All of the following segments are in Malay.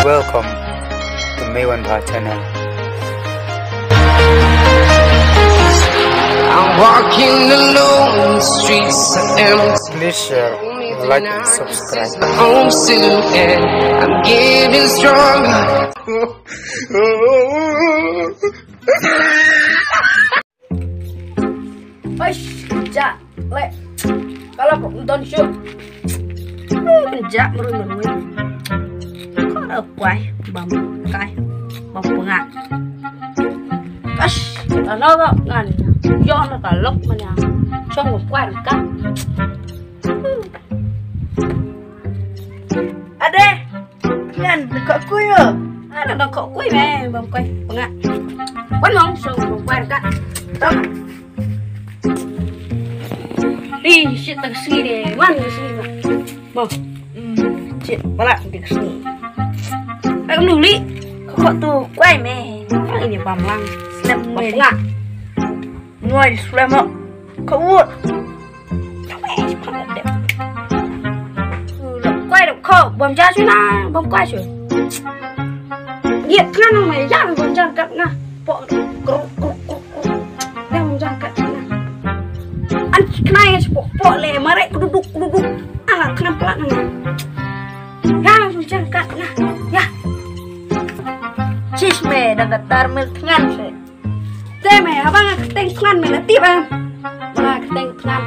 Welcome to Mewan Bha channel. I'm walking alone, the streets are empty. Please share, like and subscribe. Home soon, and I'm getting stronger. Kerja, lek. Kalau kok nonton show, kerja merun-merun. Kok ada kuai, bam kai, bam pengak. Kas, ano kok ngan, yo na kalok man ya. Song một kuai kan. Ade, ngan kok kuai yo. Ada kok kuai me, bam kuai pengak. Wan mong song một kuai kan. Ih, shit tak sini deh, mana sini mah? Mau, shit, malah di sini. Aku nuli, kok tuh quay meh, ini pamlang, snap nggak? Ngồi snap mau, kau buat, quay cepat deh. Quay được kau, bom cha chứ na, bom quay chứ. Giết ngăn mày giang bom cha cắt na, bỏ kruk kruk kruk, bom cha cắt na. Kenapa sepok le marek duduk anak kenapa nang ya langsung cangkat nah ya cisme dagat tarmel tengan se teme abang keteng tengan me latip am mana keteng tengan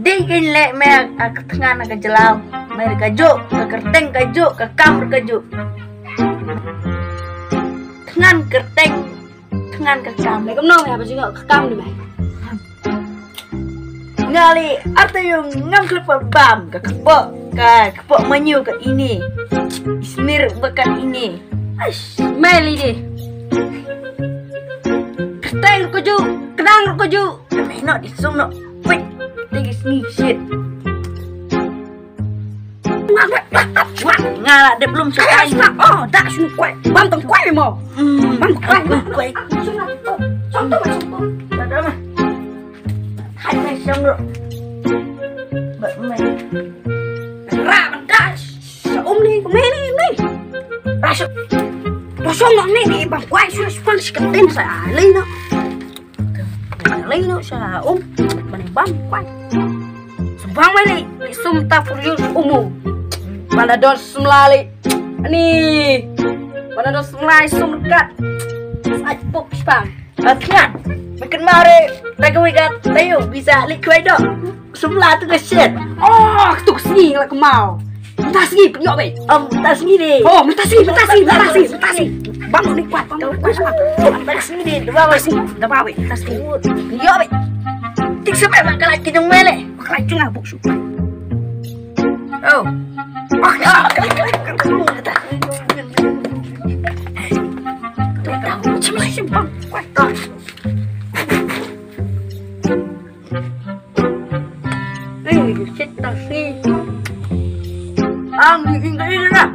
dingin le me ak tengan ak jelau me kajo ke kerteng kajo ke kamar kajo tengan kerteng tengan ke kam le kamno ya apa juga ke kam ni mai ngali arti yung ngam klepa bam ke kepok menyu ke ini ismir bekan ini ash meli deh keteng kuju kedang kuju no disum no wait tegi sneak shit ngala dia belum selesai oh dah sunu kue bam tong kue mau bam kue contoh ada mah hai mày xong rồi bận mày ra bằng đá ôm đi con mẹ đi ra sao nó xong nó này đi bằng quay xuống phân cái tên sẽ lấy nó sẽ ôm mình bấm quay bang mày đi sum ta furious mana don semlali nih mana don semlali sum dekat sajpuk bang akhirnya makin mare tahu ikat tayo bisa liquid dok semula tu keset oh tu sini lah kemau mentah sini penyok be mentah sini deh oh mentah sini bang ni kuat mentah sini deh dua sini dah bawa mentah sini penyok be tik sampai makan lagi jeng mele makan lagi jeng abuk suka oh bang kuat tak ini lah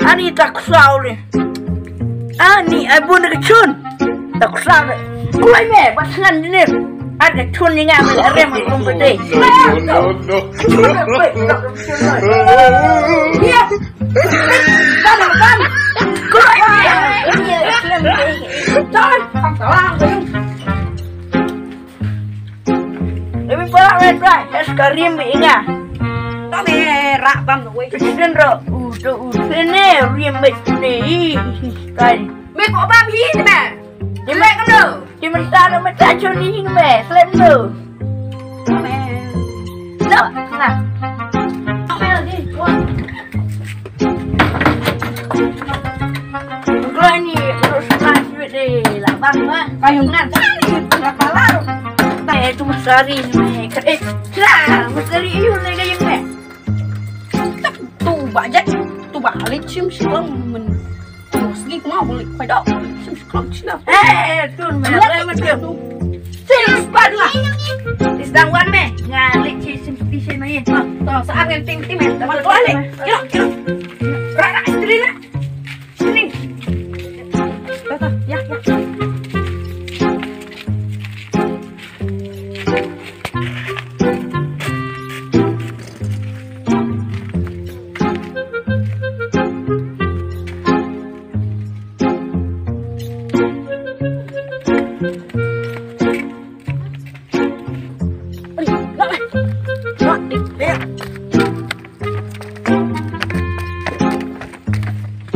ani tak saw ni ani abun kecun tak saw ni kulai me batangan ni ada cun ni ngam rem aku berde no ya kan kulai me jangan salah lebih parah red sekarang ingat tapi rak bam gue kecil ro udah ne rimet ni kan me kok bam hi me di me kan lo di mentara mata cuni me slem lo me no nah me lagi gue ni terus lanjut deh lah bang mah kayungan nak malar itu mesari me lah mesari iu ne kayak me bajak tu balik sim silang men segi mau balik pai dak sim silang cina tun me macam tu sim padlah disdang wan me ngalik sim sim mai tu saat ngenting tim me teman balik kira rara istri na sini ya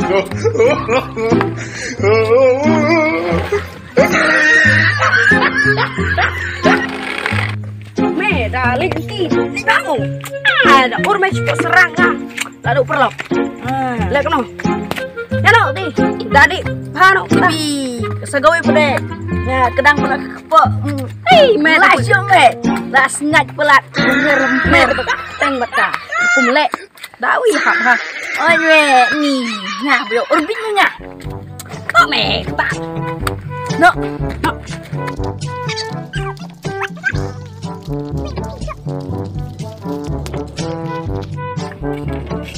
Medali di kamu. Ada urmai cukup serang ah. Lalu perlu. Lihat no. Ya no di. Tadi hano bi. Segawai pede. Ya kedang pula kepo. Melasyo me. Las ngaj pelat. Mer teng bata. Kumle. Dawi ha. Oye ni. Nya bio urbinya nya. Kome ta. No.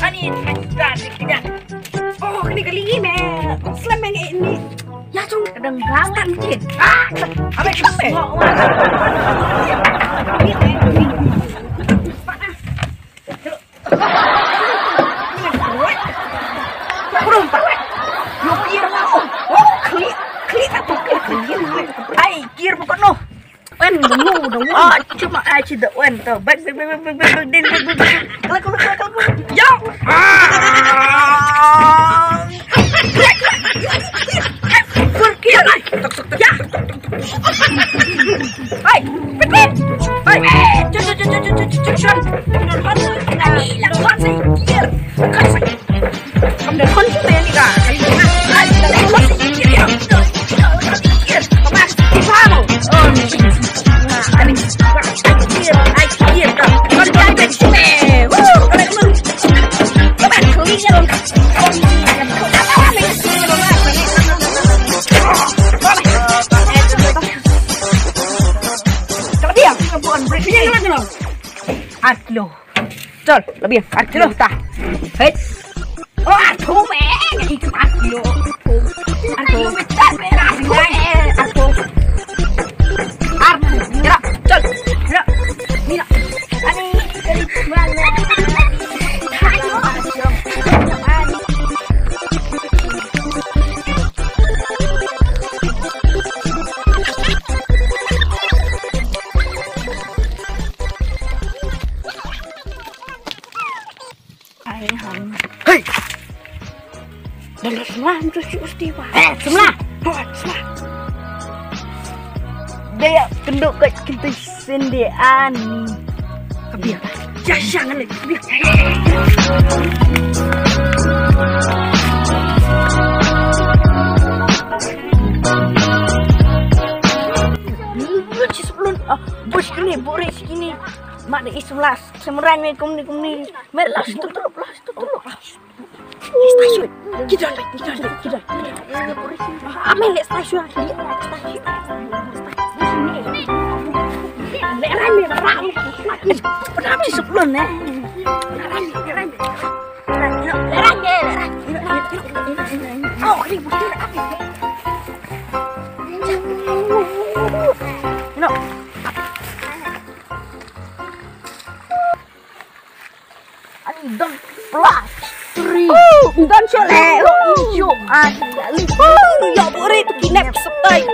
Ani tidak. Oh, ini kali ini selama ini. Ya cung kadang banget cin. Apa kape? Perumpak. Yo kir mau. Oh, klik atau klik. Ai, kir bukan no. Wen dong. Oh, cuma aja dah wen tuh. Baik. Kalau. Yo. Ya. Hai, pipit. Hai. Kilo. Chol, lebih 4 kilo ta. Hết. Ô, thu mẹ, cái 4 kilo. Ăn thu mẹ ra ngay. Ăn thu. Ăn, ra, chol. Ra. Mira. Ani, dari mana? Hei, dalam sebelah terus istiwa. Sebelah. Dia kenduk kat kita sendean. Kebiar. Jangan lagi. Kebiar. Ni sebelum bos ini boris ini. Mak de islas semeran me kumni melas tutup. Stasiun. Kita. Amel stasiun. Leran me rang. Pernah sih sebelum nih. Leran. Oh, ini betul. No. Don't flash. Don't cole. Ijo ali. Ya bore kinep setai.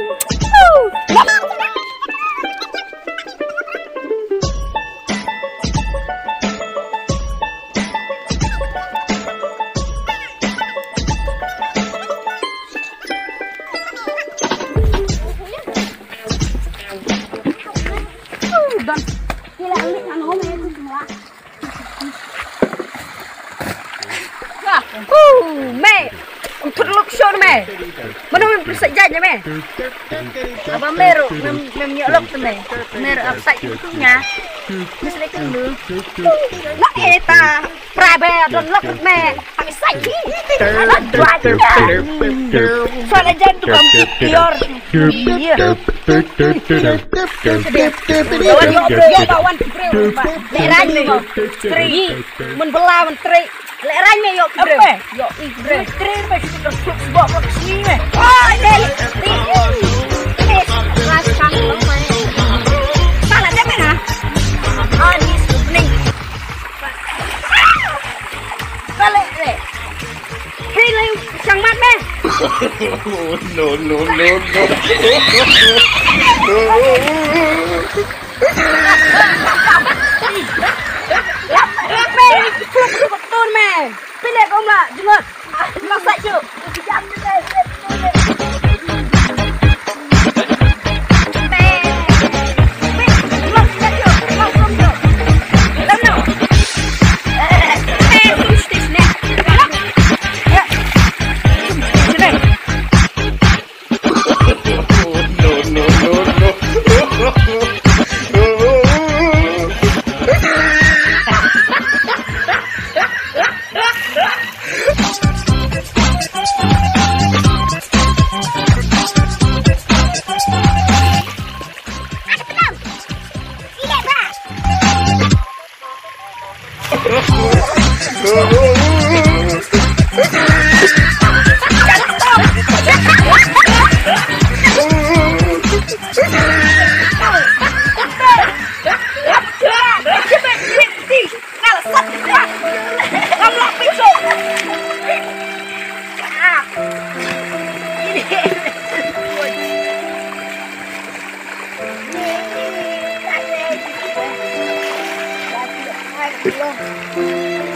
Dan kila alik nang home itu semua. Mẹ, thuật lực show mẹ, mà nó mình sạch dạy nha mẹ. Apa mẹ rồi, mình nhớ lực cho mẹ, mẹ rồi sạch cũng nhà, mình sẽ lấy cái nước. Nó eta, prabe, don lực mẹ, pakai sạch đi, nó dry nha. Soalnya jangan tukang pior, iya. Kawan leran nih, tri, menbelah menteri. Leran me yuk bre. Yuk bre. Tren me sudah bawa ke sini me. Oh, ini. Rasang lemah. Salah dia mana? Ani suning. Balik le. Hei le, sang mat me. No. Betul, men. lihat kau lah, dengar. Masak je. Jam je.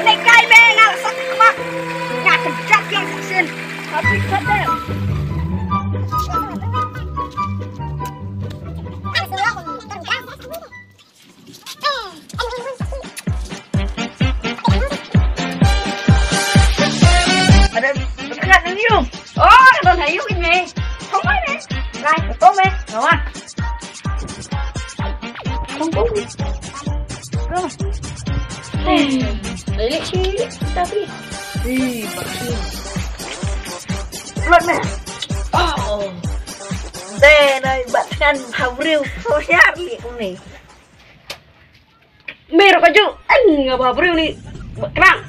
Này cây bê nào sắp các bạn. Nhà cần chắc yang xin. Hãy subscribe cho kênh Ghiền Mì Gõ để không bỏ lỡ lấy lại chi ta đi đi luật mẹ đây này bạn ăn hào riêu thôi nhá miệng này mẹ rồi cái chú anh ngờ hào riêu đi bật răng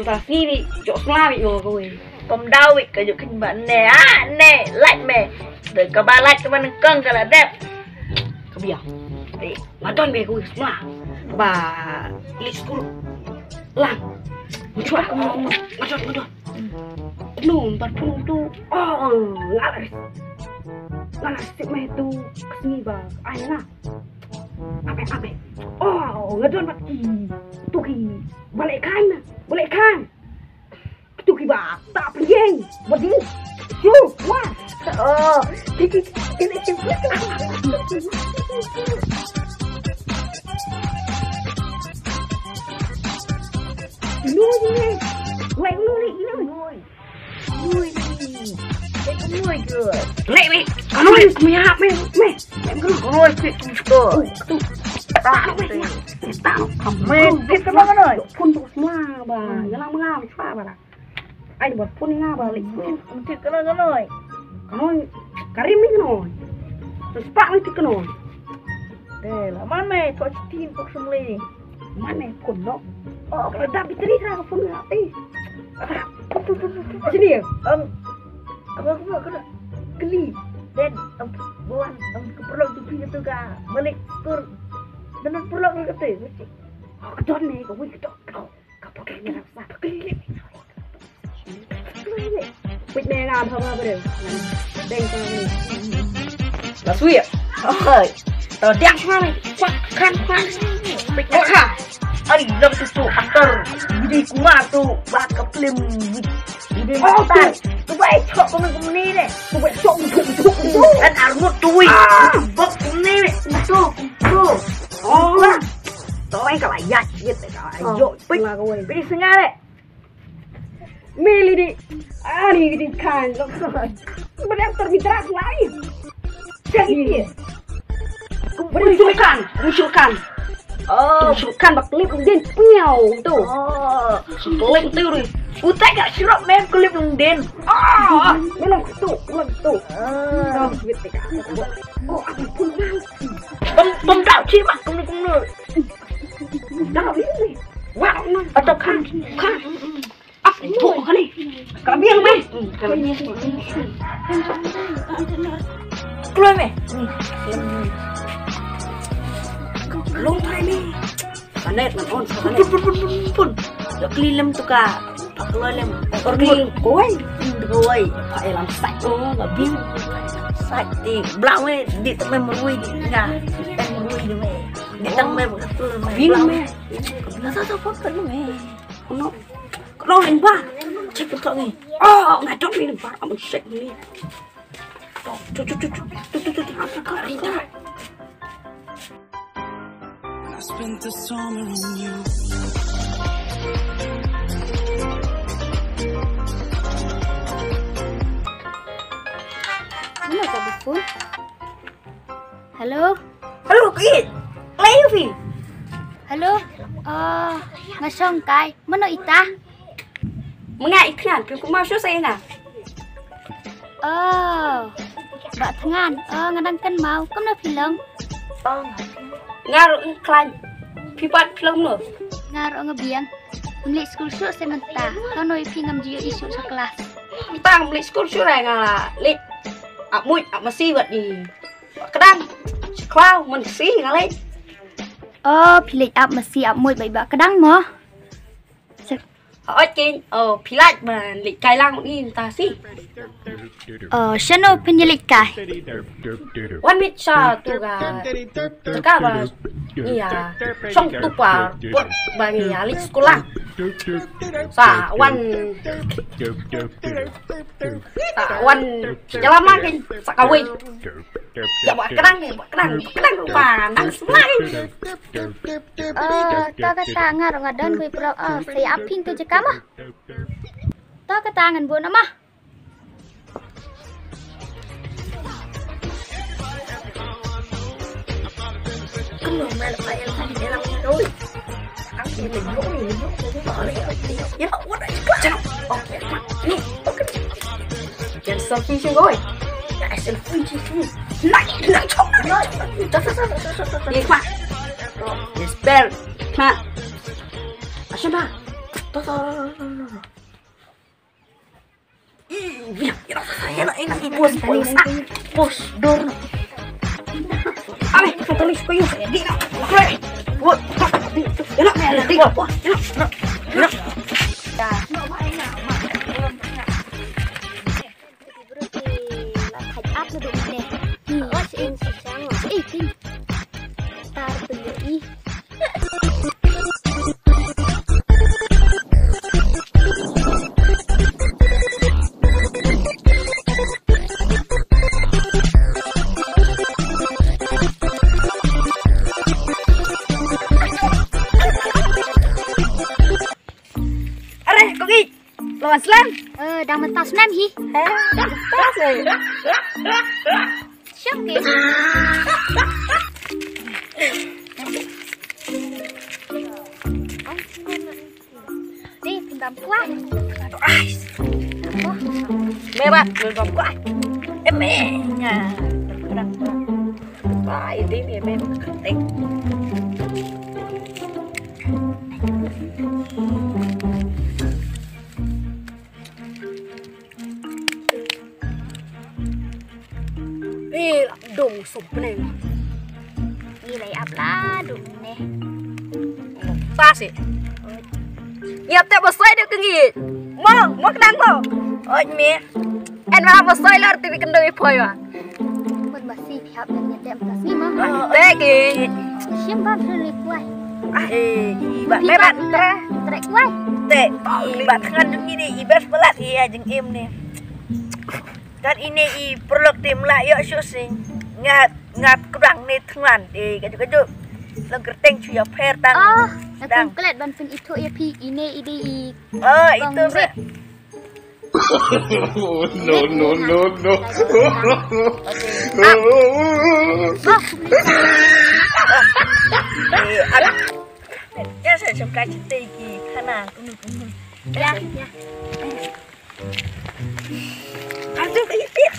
ta phi đi chỗ xoa bị rồi rồi còn đau bị cái chỗ kinh bạn nè nè lạnh mẹ để cả ba lạnh cho bạn căng cả là đẹp cái biểu đấy mà toàn về rồi xoa bà lịch school lang macam belum 40 tu ngalah si meh tu kesini ba aina ape ngadon mati tu ki balik kan tu ki ba tak prieng bodi yo wah kiki nuôi đi mày nuôi cái con nuôi kìa mày con nuôi mày hạp mày cứ con nuôi chuyện tu tao không mày biết cái đó rồi phun tụt nga bà cái lang nga mày pha bà anh bảo phun nga bà lịch phun chuyện cái đó rồi con nuôi karim cái rồi terus pak cái rồi đây là mana mày thôi tin cuộc sống đi mana phun nó kalau dah biteri sana phun hati. Sini ya. Apa geli. Dan buan keperluan tu pintu tu ka. Balik tur. Dan perlu ke tu. Kedon ni kau wei kedon. Kau pakai ni rasa. Geli. Bịch nè ngàm không apa dia. Deng kau ni. Lah suy ya. Oi. Tao tiang mana? Kan. Bịch kau ha. Ari lam tu aktor jadi kuma tu bakal film jadi nonton tu baik cok komen ni deh tu baik cok tu kan armut tuih bok ni tu tu anh cả lại dạy biết đấy cả dội pích đi sinh ra đấy meli di ari di kan rồi bên em terbitrak lain jadi munculkan tunjukkan bak klip den piau tuh klip tuh ri utai gak sirap mem klip den belum tuh duit teka ampun bom đạo chi bak cũng nữa đạo ini wow atau kan bu kan nih kalau biang meh keluar meh long thay mi panet man on pun được ly lâm tu cả hoặc lôi lem còn ly cối phải làm sạch nó và biên sạch thì blau ấy đi tận bên một nuôi đi nhà đang nuôi đi mẹ đi tăng bên một cái biên mẹ nó sao phát cấn mẹ nó Đâu anh ba. Check cái cậu này. Ngài trong đi ba mình check đi. Chút. Có đi đâu. I spent the summer on you. Mana kau berfun? Halo? Halo, Kit. Lấy gì? Halo? Ngasong kai, mana ita? Mengai kan, aku mau show saya nak. Bak tengan, ngadangkan mau, kamu nak film? Ngaruh klan. Pipat film lo. Ngaruh ngebiang. Milik school shoot sementara, kau noi pingam jiu isu sekelas. Tang beli skor surai ngala. Lik. Mui, masih buat ni. Kedang. Cloud, masih ngala. Pilih masih mui baik bak kedang mo. Oke, pilat man lik kai lang ni ta si. Shano penyelik kai. Wan mit cha tu ga. Taka ba. Iya. Song tu pa buat ba ni ya lik sekolah. Sa wan jalan makin sakawi. Ya buat kedang lupa nang semai. Tao kata ngaruh ngadon gue pro saya aping tu je kamu. Tao kata ngan buat nama. Belum main saya tadi dalam doi. Aku ni ya udah jangan. Oke. Ni. Oke. Jangan selfie sih gue. Ya selfie sih. Nak chok. Ni mah. Yes, bel. Mak. Asyik mak. Iya, enak bos dor. Ale, tulis ko yung di na. Okay. What? Enak, di ko. Enak. Lawan slam. Dah mentas nem hi. Dah mentas eh. Siap ke? Ni pintam kuat. Mebat, pintam kuat. Emenya. Wah, ini ni memang penting. Dong sụp này Ni lấy áp lá đủ nè. Ta sih nhập tại bớt xoay được cái gì mơ đang mơ ôi mẹ em vào bớt xoay là tivi kendoi phơi à Quân bà si phép được nhận đẹp cả gì mà. tê kì Siapa beli kuai? bạn mấy bạn ta Trek kuai. tê bạn kan demi ni ibas pelat iya jeng im nih kan ini I perlu tim lah yuk syuting ngat kurang nih tengan di kaju lang kerteng cuya per tang Aku kelet ban fin itu ya pi ini ide I. Itu sih No. Ya saya suka cerita iki kana tunggu. Ya. Aduh kayak dia.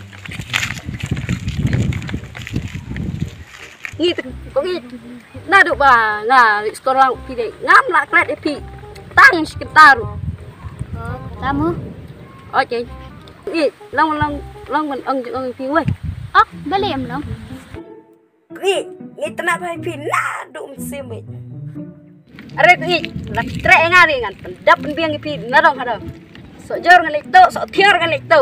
Gitu, kok gitu. Nah, được bà là sekolah pi dek ngam lah klet pi tang sekitar. Kamu? Oke. Ih, long mình ong pi wei. Beli em long. Ih, ni tenat pai pi na dum sim wei. Are ih, la tre ngari ngan pendap biang pi na dong hada. Sok jor ngan lek to, sok thiar ngan lek to.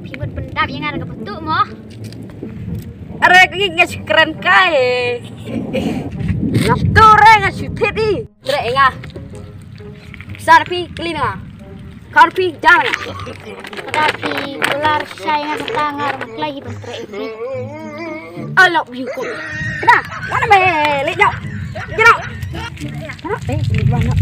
Pi buat pendap yang ada kebetuk mo. Are ih ngas keren kae. Ngap to re ngas thit đi. Tre nga. bisa pi kelina. Kau pi jangan. Tapi gelar saya nggak tangar lagi bentre ini. I love you kok. Dah, mana me? Lihat jauh. Jauh. Lihat mana?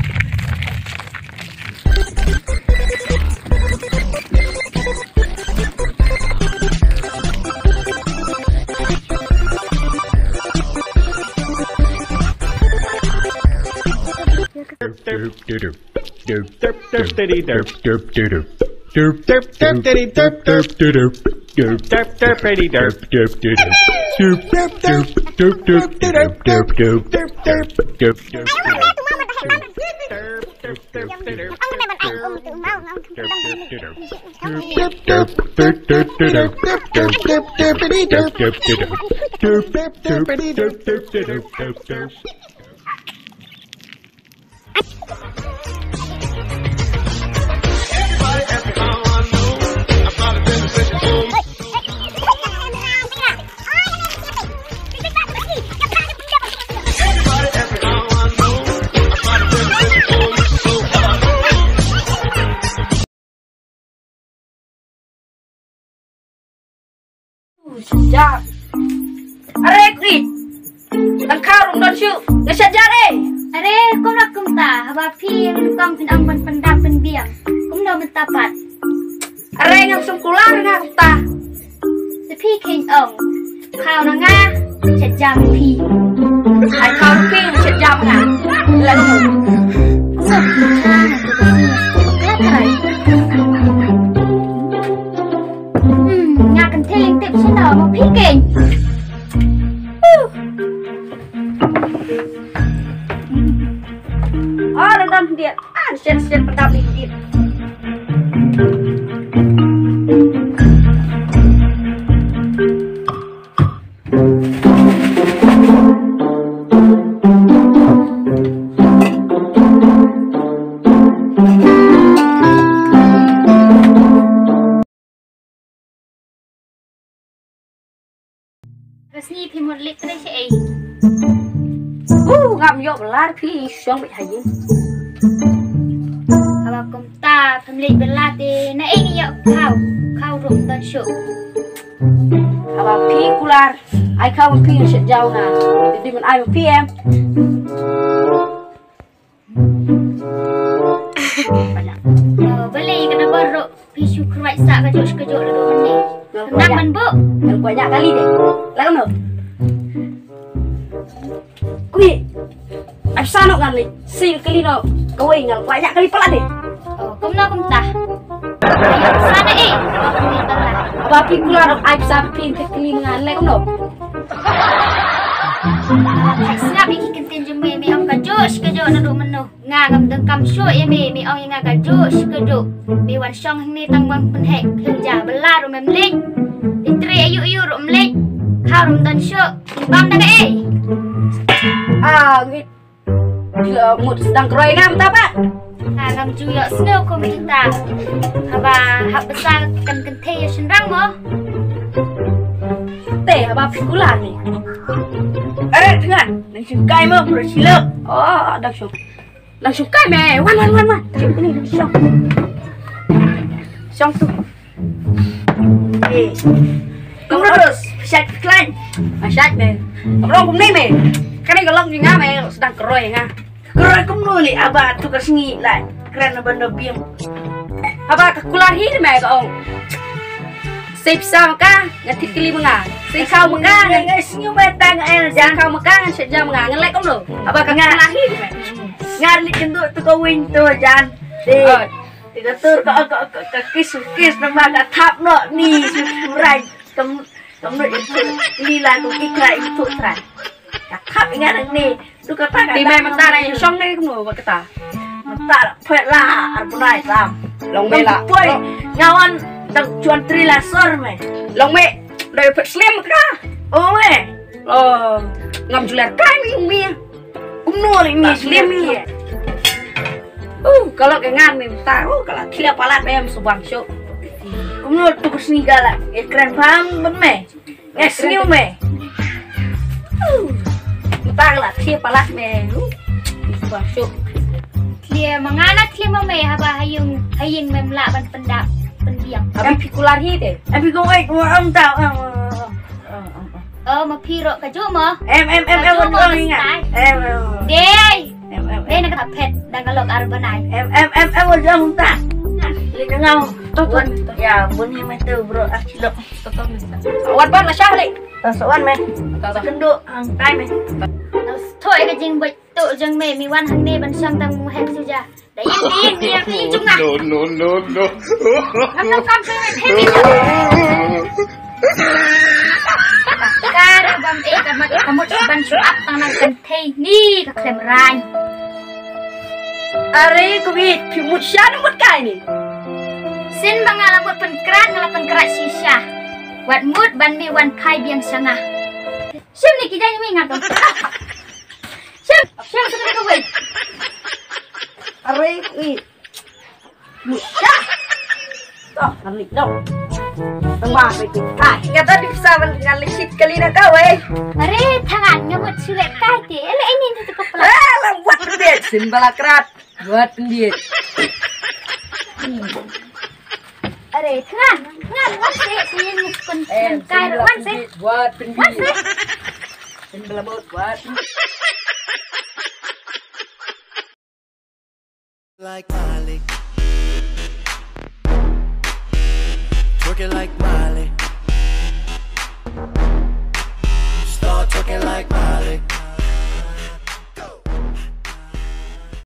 Sejak Arekri Tangkar don syuk ngeset jare Are kum nak kum ta haba pi kum pin ang ban pendap pen biang kum no mentapat Are ngam sungkular ngam ta Tapi king ong kau na nga set jam pi ai kau pi ngeset jam nga lalu kum no ta kelakar ngakan teling tip sino mau pi king rendam dia sen pendap dia Resni pi một lít đây chị ngam yo belar pi syong bị hay haba kum ta pem lít belate na ini yo kau rum dan syuk haba pi kular ai kau pi ngeset jauh na jadi men ai pi em banyak beli kena baru pi syuk right sak kejut dulu meni tenang men bu yang banyak kali deh lalu no kui ai sanok ngan li si kali no kau ingat banyak kali pala deh kum na kum ta sana apa pi kular ai bisa pi kali ngan lalu no snap iki kentin jeme mi am kejut na dulu menu ngam dengkam syuk ya mi ong yang kejut mi wan syong ni tang bang penhek kerja belar mem lik ditri ayu rum lik kau rum dan syuk bam na ngit một sedang keroy ngam ta pak ngam juga snow ko kita haba hab besar kan kente ya senrang mo teh haba pikulan ni dengan langsung kai mo bersilap langsung kai me wan ini syong tu kamu terus syat klein syat me kamu kum ni me kan ini kalau ngah me sedang keroy ngah keroy kum nuli aba tu kesngi lai keren benda biang aba kekulahi me kaong Sip sao ka ngatit kili mga si kau mga ngasnyu betang el jang kau mga sejam mga ngelek kom lo apa ka ngalahi ngarli kendo tu ko win tu jan tiga tur ka kis nama ka thap no ni rai kam no lila tu ikra itu trai ka thap ingat ni tu ka ta ti mai mata nai song nei kom lo ba ka ta mata phet la an punai sam long me la ngawan đang chuan tri là sor mày lòng mẹ đời phải slim cả ô mẹ ngầm chuột cái mía cũng nua lại mía slim mía kalau cái ngan mình tahu kalau kia palat em subang show cũng nua tuh sini galak keren paham ben mẹ nghe sniu mẹ ta là kia palat mẹ subang show dia menganak lima me haba haying memla ban pendap pendiang. Abi pikular hite. Abi kung ay kung ang tao. Ma piro ka mo. Em ingat. Dei nak tak pet dan kalau arbanai. Em wajah tak. Lagi ngau. Tuan. Ya, bunyi metu bro akilok. Wan ban la syahli. Tasoan me. Kenduk ang tay me. Thôi cái jing bịch tự jing me mi wan hang ne ban sang tang mu hek suja. Dai ni chung na. No. Am kam se he mi. Kar bam kamat kamut ban suap tang nang kan thei ni ka klem ran. Are ko bi pimut syan mut kai ni. Sin bangala mut ngala penkrat sisha. Wat mut ban mi wan kai biang sanga. Sim ni kita ni ingat tu. Sim sekarang kau wait. Are ko mut syan. Toh, nalik dong. Tengah itu. Kata bisa ngalisit kali nak kau Are tangan ngamut sulet kai te. Ele ini tu kepala. Lang buat pendiet. Sin balakrat buat pendiet. Are tangan wasik sin kun kai wasik. Buat pendiet. Sin balabot buat. Like Miley, twerking like Miley, start twerking like Miley.